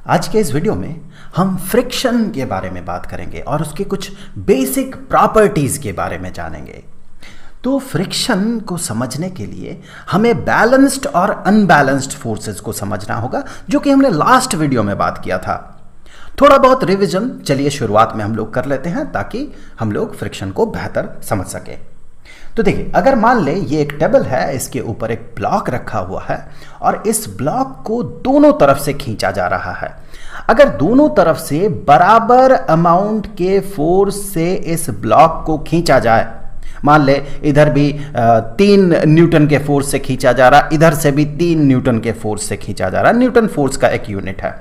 आज के इस वीडियो में हम फ्रिक्शन के बारे में बात करेंगे और उसके कुछ बेसिक प्रॉपर्टीज के बारे में जानेंगे। तो फ्रिक्शन को समझने के लिए हमें बैलेंस्ड और अनबैलेंस्ड फोर्सेस को समझना होगा, जो कि हमने लास्ट वीडियो में बात किया था। थोड़ा बहुत रिवीजन चलिए शुरुआत में हम लोग कर लेते हैं ताकि हम लोग फ्रिक्शन को बेहतर समझ सके। तो देखिए, अगर मान ले ये एक टेबल है, इसके ऊपर एक ब्लॉक रखा हुआ है और इस ब्लॉक को दोनों तरफ से खींचा जा रहा है। अगर दोनों तरफ से बराबर अमाउंट के फोर्स से इस ब्लॉक को खींचा जाए, मान ले इधर भी 3 न्यूटन के फोर्स से खींचा जा रहा, इधर से भी 3 न्यूटन के फोर्स से खींचा जा रहा, न्यूटन फोर्स का एक यूनिट है,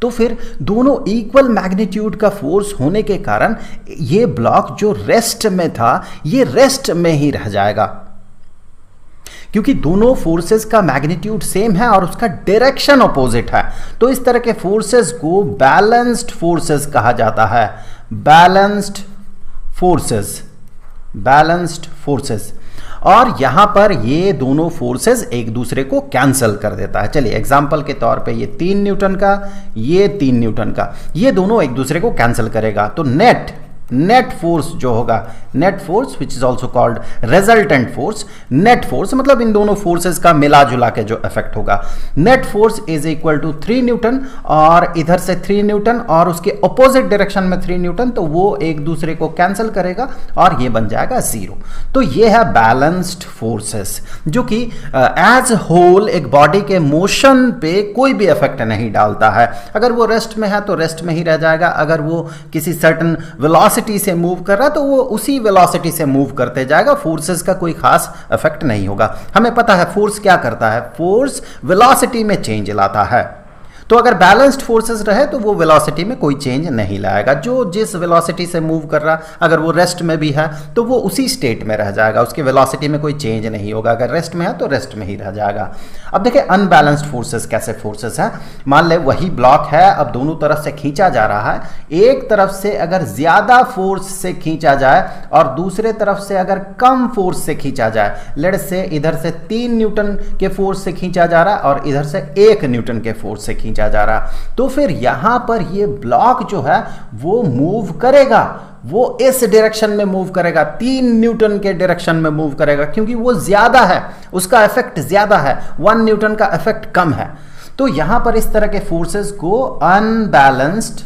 तो फिर दोनों इक्वल मैग्नीट्यूड का फोर्स होने के कारण ये ब्लॉक जो रेस्ट में था ये रेस्ट में ही रह जाएगा, क्योंकि दोनों फोर्सेस का मैग्नीट्यूड सेम है और उसका डायरेक्शन अपोजिट है। तो इस तरह के फोर्सेस को बैलेंस्ड फोर्सेस कहा जाता है। Balanced forces. और यहां पर ये दोनों फोर्सेस एक दूसरे को कैंसिल कर देता है। चलिए एग्जांपल के तौर पे ये 3 न्यूटन का, ये 3 न्यूटन का, ये दोनों एक दूसरे को कैंसिल करेगा। तो नेट फोर्स जो होगा, net force which is also called resultant force, net force मतलब इन दोनों फोर्सेस का मिला जुला के जो इफेक्ट होगा, net force is equal to 3 newton और इधर से 3 न्यूटन और उसके अपोजिट डायरेक्शन में 3 न्यूटन, तो वो एक दूसरे को कैंसिल करेगा और ये बन जाएगा 0। तो ये है बैलेंस्ड फोर्सेस, जो कि एज होल एक बॉडी के मोशन पे कोई भी इफेक्ट नहीं डालता है। अगर वो रेस्ट में है तो रेस्ट में ही रह जाएगा, अगर वो किसी सर्टन वेलोसिटी से मूव कर रहा है तो वो उसी वेलोसिटी से मूव करते जाएगा, फोर्सेस का कोई खास इफेक्ट नहीं होगा। हमें पता है फोर्स क्या करता है, फोर्स वेलोसिटी में चेंज लाता है। तो अगर बैलेंस्ड फोर्सेस रहे तो वो वेलोसिटी में कोई चेंज नहीं लाएगा। जो जिस वेलोसिटी से मूव कर रहा, अगर वो रेस्ट में भी है तो वो उसी स्टेट में रह जाएगा, उसकी वेलोसिटी में कोई चेंज नहीं होगा। अगर रेस्ट में है तो रेस्ट में ही रह जाएगा। अब देखिए अनबैलेंस्ड फोर्सेस कैसे फोर्सेस है। मान ले वही ब्लॉक है, अब दोनों तरफ से खींचा जा रहा है। एक तरफ से अगर ज्यादा फोर्स से खींचा जाए और दूसरे तरफ से अगर कम फोर्स से खींचा जाए, लेट्स से इधर से 3 न्यूटन के फोर्स से खींचा जा रहा है और इधर से 1 न्यूटन के फोर्स से खींचा जा रहा, तो फिर यहां पर ये ब्लॉक जो है वो मूव करेगा, वो इस डायरेक्शन में मूव करेगा, 3 न्यूटन के डायरेक्शन में मूव करेगा, क्योंकि वो ज्यादा है, उसका इफेक्ट ज्यादा है, 1 न्यूटन का इफेक्ट कम है। तो यहां पर इस तरह के फोर्सेस को अनबैलेंस्ड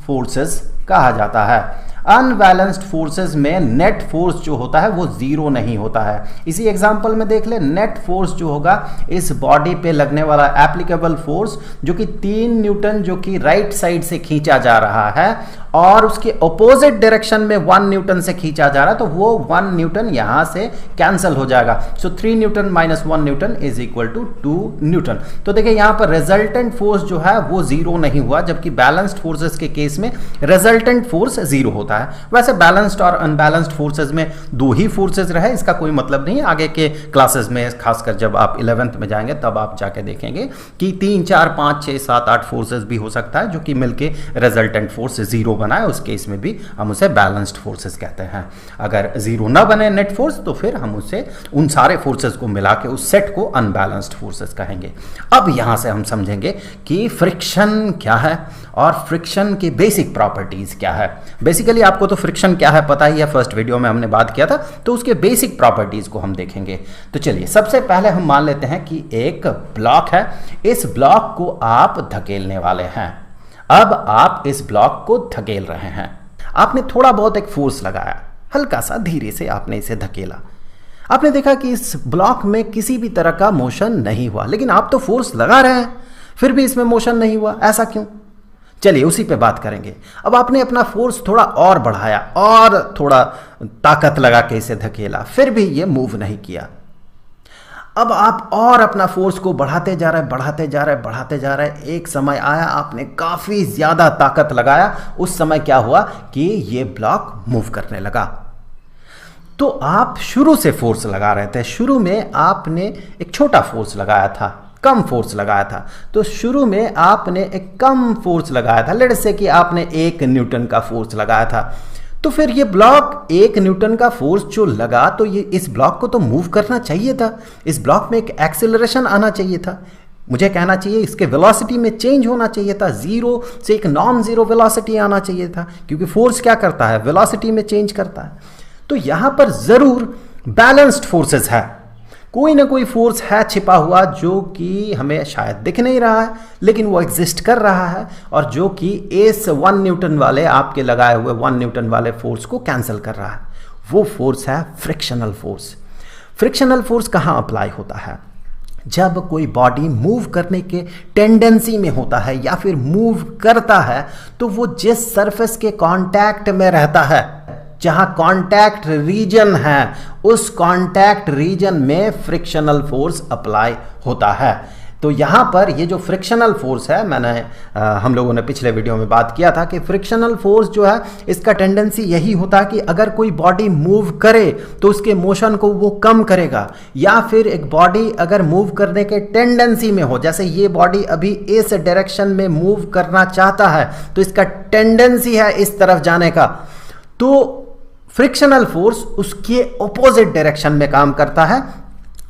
फोर्सेस कहा जाता है। अनबैलेंस्ड फोर्सेस में नेट फोर्स जो होता है वो 0 नहीं होता है। इसी एग्जांपल में देख ले, नेट फोर्स जो होगा इस बॉडी पे लगने वाला एप्लीकेबल फोर्स जो कि 3 न्यूटन जो कि राइट साइड से खींचा जा रहा है और उसके ऑपोजिट डायरेक्शन में 1 न्यूटन से खींचा जा रहा है, तो वो 1 न्यूटन यहां से कैंसिल हो जाएगा। So 3 newton minus 1 newton is equal to 2 newton. तो देखिए यहां पर रिजल्टेंट फोर्स जो है वो 0 नहीं हुआ, जबकि बैलेंस्ड फोर्सेस के केस में रिजल्टेंट फोर्स 0 होता है। वैसे बैलेंस्ड और अनबैलेंस्ड फोर्सेस में 2 ही फोर्सेस रहे, इसका कोई मतलब नहीं। आगे के क्लासेस में, खासकर जब आप 11th में जाएंगे तब आप जाके देखेंगे कि 3, 4, 5, 6, 7, 8 फोर्सेस भी हो सकता है जो कि मिलके रिजल्टेंट फोर्स 0 बनाए। उस केस में भी हम उसे बैलेंस्ड फोर्सेस कहते हैं। अगर 0 ना बने नेट फोर्स तो फिर हम उसे उन सारे फोर्सेस को मिला के उस सेट को अनबैलेंस्ड फोर्सेस कहेंगे। अब यहां से हम समझेंगे कि फ्रिक्शन क्या है और फ्रिक्शन की बेसिक प्रॉपर्टीज क्या है। बेसिकली आपको तो फ्रिक्शन क्या है पता ही है, फर्स्ट वीडियो में हमने बात किया था, तो उसके बेसिक प्रॉपर्टीज को हम देखेंगे। तो चलिए सबसे पहले हम मान लेते हैं कि एक ब्लॉक है, इस ब्लॉक को आप धकेलने वाले हैं। अब आप इस ब्लॉक को धकेल रहे हैं, आपने थोड़ा बहुत एक फोर्स लगाया, हल्का सा धीरे से आपने इसे धकेला। आपने देखा कि इस ब्लॉक में किसी भी तरह का मोशन नहीं हुआ, लेकिन आप तो फोर्स लगा रहे हैं फिर भी इसमें मोशन नहीं हुआ, ऐसा क्यों? चलिए उसी पे बात करेंगे। अब आपने अपना फोर्स थोड़ा और बढ़ाया और थोड़ा ताकत लगा के इसे धकेला, फिर भी ये मूव नहीं किया। अब आप और अपना फोर्स को बढ़ाते जा रहे हैं। एक समय आया आपने काफी ज्यादा ताकत लगाया, उस समय क्या हुआ कि ये ब्लॉक मूव करने लगा। तो आप शुरू से फोर्स लगा रहे थे, शुरू में आपने एक छोटा फोर्स लगाया था, कम फोर्स लगाया था। तो शुरू में आपने एक कम फोर्स लगाया था, लेट्स से कि आपने 1 न्यूटन का फोर्स लगाया था। तो फिर ये ब्लॉक 1 न्यूटन का फोर्स जो लगा, तो ये इस ब्लॉक को तो मूव करना चाहिए था, इस ब्लॉक में एक एक्सेलरेशन आना चाहिए था। मुझे कहना चाहिए इसके वेलोसिटी में चेंज होना चाहिए था, जीरो से एक नॉन जीरो वेलोसिटी आना चाहिए था, क्योंकि फोर्स क्या करता है, वेलोसिटी में चेंज करता है। तो यहां पर जरूर बैलेंस्ड फोर्सेस है, कोई ना कोई फोर्स है छिपा हुआ जो कि हमें शायद दिख नहीं रहा है लेकिन वो एग्जिस्ट कर रहा है, और जो कि इस 1 न्यूटन वाले आपके लगाए हुए 1 न्यूटन वाले फोर्स को कैंसिल कर रहा है। वो फोर्स है फ्रिक्शनल फोर्स। फ्रिक्शनल फोर्स कहाँ अप्लाई होता है? जब कोई बॉडी मूव करने के टेंडेंसी में होता है या फिर मूव करता है, तो वो जिस सरफेस के कांटेक्ट में रहता है, जहां कांटेक्ट रीजन है, उस कांटेक्ट रीजन में फ्रिक्शनल फोर्स अप्लाई होता है। तो यहां पर ये जो फ्रिक्शनल फोर्स है, हम लोगों ने पिछले वीडियो में बात किया था कि फ्रिक्शनल फोर्स जो है इसका टेंडेंसी यही होता है कि अगर कोई बॉडी मूव करे तो उसके मोशन को वो कम करेगा, या फिर एक बॉडी अगर मूव करने के टेंडेंसी में हो, जैसे ये बॉडी अभी इस डायरेक्शन में मूव करना चाहता है तो इसका टेंडेंसी है इस तरफ जाने का, तो फ्रिक्शनल फोर्स उसके ऑपोजिट डायरेक्शन में काम करता है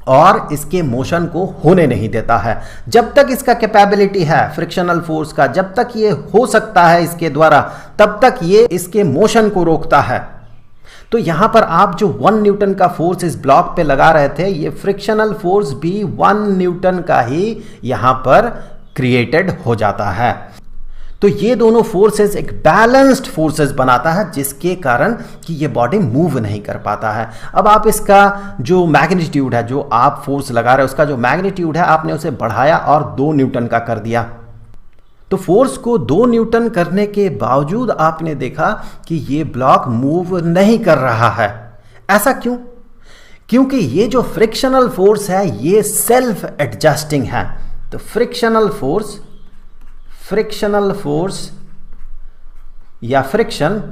और इसके मोशन को होने नहीं देता है। जब तक इसका कैपेबिलिटी है फ्रिक्शनल फोर्स का, जब तक ये हो सकता है इसके द्वारा, तब तक ये इसके मोशन को रोकता है। तो यहां पर आप जो 1 न्यूटन का फोर्स इस ब्लॉक पे लगा रहे थे, ये फ्रिक्शनल फोर्स भी 1 न्यूटन का ही यहां पर क्रिएटेड हो जाता है। तो ये दोनों फोर्सेस एक बैलेंस्ड फोर्सेस बनाता है, जिसके कारण कि ये बॉडी मूव नहीं कर पाता है। अब आप इसका जो मैग्नीट्यूड है, जो आप फोर्स लगा रहे हैं उसका जो मैग्नीट्यूड है, आपने उसे बढ़ाया और 2 न्यूटन का कर दिया। तो फोर्स को 2 न्यूटन करने के बावजूद आपने देखा कि ये ब्लॉक मूव नहीं कर रहा है। ऐसा क्यों? क्योंकि ये जो फ्रिक्शनल फोर्स है ये सेल्फ एडजस्टिंग है। तो फ्रिक्शनल फोर्स या फ्रिक्शन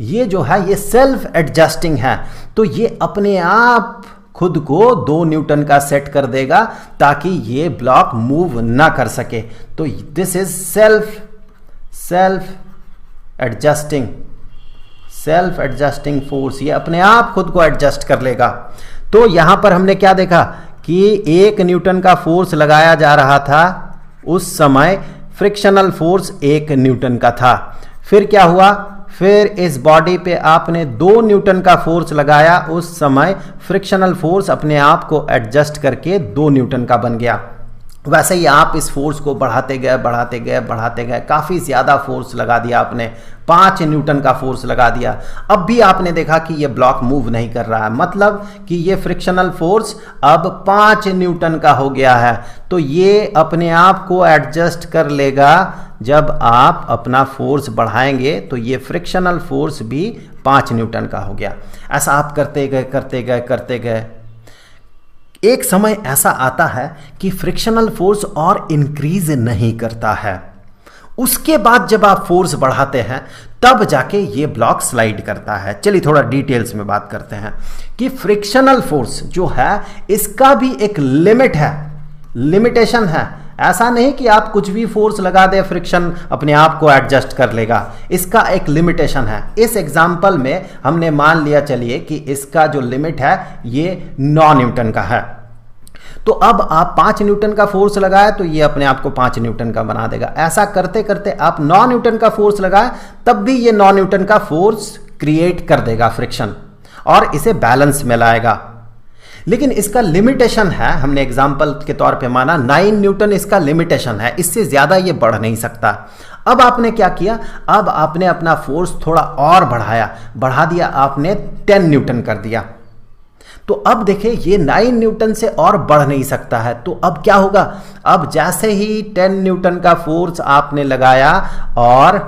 ये जो है ये सेल्फ एडजस्टिंग है, तो ये अपने आप खुद को 2 न्यूटन का सेट कर देगा ताकि ये ब्लॉक मूव ना कर सके। तो this is self adjusting force, ये अपने आप खुद को एडजस्ट कर लेगा। तो यहां पर हमने क्या देखा कि 1 न्यूटन का फोर्स लगाया जा रहा था, उस समय फ्रिक्शनल फोर्स 1 न्यूटन का था। फिर क्या हुआ, फिर इस बॉडी पे आपने 2 न्यूटन का फोर्स लगाया, उस समय फ्रिक्शनल फोर्स अपने आप को एडजस्ट करके 2 न्यूटन का बन गया। वैसे ही आप इस फोर्स को बढ़ाते गए, काफ़ी ज़्यादा फोर्स लगा दिया आपने, 5 न्यूटन का फोर्स लगा दिया। अब भी आपने देखा कि ये ब्लॉक मूव नहीं कर रहा है, मतलब कि ये फ्रिक्शनल फोर्स अब 5 न्यूटन का हो गया है। तो ये अपने आप को एडजस्ट कर लेगा। जब आप अपना फोर्स बढ़ाएंगे तो ये फ्रिक्शनल फोर्स भी 5 न्यूटन का हो गया। ऐसा आप करते गए। एक समय ऐसा आता है कि फ्रिक्शनल फोर्स और इंक्रीज नहीं करता है। उसके बाद जब आप फोर्स बढ़ाते हैं तब जाके ये ब्लॉक स्लाइड करता है। चलिए थोड़ा डिटेल्स में बात करते हैं कि फ्रिक्शनल फोर्स जो है इसका भी एक लिमिटेशन है। ऐसा नहीं कि आप कुछ भी फोर्स लगा दे फ्रिक्शन अपने आप को एडजस्ट कर लेगा, इसका एक लिमिटेशन है। इस एग्जांपल में हमने मान लिया, चलिए कि इसका जो लिमिट है ये 9 न्यूटन का है। तो अब आप 5 न्यूटन का फोर्स लगाए तो ये अपने आप को 5 न्यूटन का बना देगा। ऐसा करते करते आप 9 न्यूटन का फोर्स लगाए तब भी ये 9 न्यूटन का फोर्स क्रिएट कर देगा फ्रिक्शन, और इसे बैलेंस में लाएगा। लेकिन इसका लिमिटेशन है, हमने एग्जाम्पल के तौर पे माना 9 न्यूटन इसका लिमिटेशन है, इससे ज्यादा ये बढ़ नहीं सकता। अब आपने क्या किया, अब आपने अपना फोर्स थोड़ा और बढ़ा दिया, आपने 10 न्यूटन कर दिया। तो अब देखिए ये 9 न्यूटन से और बढ़ नहीं सकता है। तो अब क्या होगा, अब जैसे ही 10 न्यूटन का फोर्स आपने लगाया और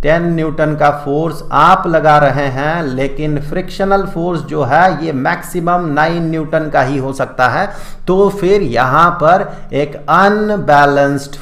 10 न्यूटन का फोर्स आप लगा रहे हैं, लेकिन फ्रिक्शनल फोर्स जो है ये मैक्सिमम 9 न्यूटन का ही हो सकता है। तो फिर यहां पर एक अनबैलेंस्ड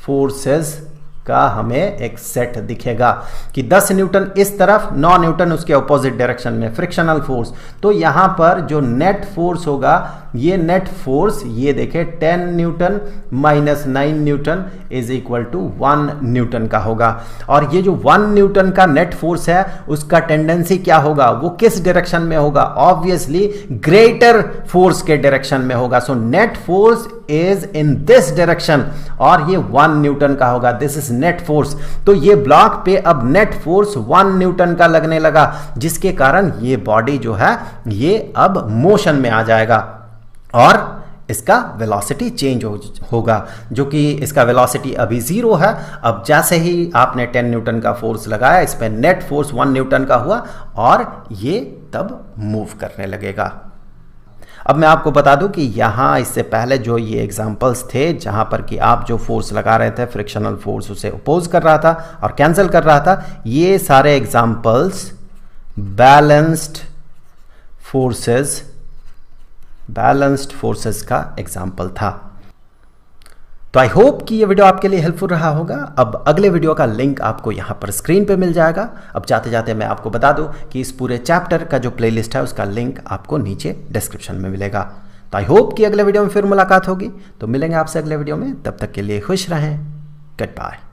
फोर्सेस का हमें एक सेट दिखेगा कि 10 न्यूटन इस तरफ, 9 न्यूटन उसके ऑपोजिट डायरेक्शन में फ्रिक्शनल फोर्स। तो यहां पर जो नेट फोर्स होगा ये नेट फोर्स ये देखें 10 newton minus 9 newton is equal to 1 newton का होगा। और ये जो 1 न्यूटन का नेट फोर्स है उसका टेंडेंसी क्या होगा, वो किस डायरेक्शन में होगा, ऑब्वियसली ग्रेटर फोर्स के डायरेक्शन में होगा। So net force is in this direction और ये 1 न्यूटन का होगा, दिस इज नेट फोर्स। तो ये ब्लॉक पे अब नेट फोर्स 1 न्यूटन का लगने लगा, जिसके कारण ये बॉडी जो है ये अब मोशन में आ जाएगा और इसका वेलोसिटी चेंज होगा, जो कि इसका वेलोसिटी अभी 0 है। अब जैसे ही आपने 10 न्यूटन का फोर्स लगाया, इस पर नेट फोर्स 1 न्यूटन का हुआ और ये तब मूव करने लगेगा। अब मैं आपको बता दूं कि यहाँ इससे पहले जो ये एग्जांपल्स थे जहाँ पर कि आप जो फोर्स लगा रहे थे फ्रिक्शनल फोर्स उसे अपोज कर रहा था और कैंसिल कर रहा था, ये सारे एग्जांपल्स बैलेंस्ड फोर्सेस का एग्जाम्पल था। तो आई होप कि ये वीडियो आपके लिए हेल्पफुल रहा होगा। अब अगले वीडियो का लिंक आपको यहाँ पर स्क्रीन पे मिल जाएगा। अब जाते जाते मैं आपको बता दूं कि इस पूरे चैप्टर का जो प्लेलिस्ट है उसका लिंक आपको नीचे डिस्क्रिप्शन में मिलेगा। तो आई होप कि अगले वीडियो में फिर मुलाकात होगी। तो मिलेंगे आपसे अगले वीडियो में, तब तक के लिए खुश रहें। Good bye.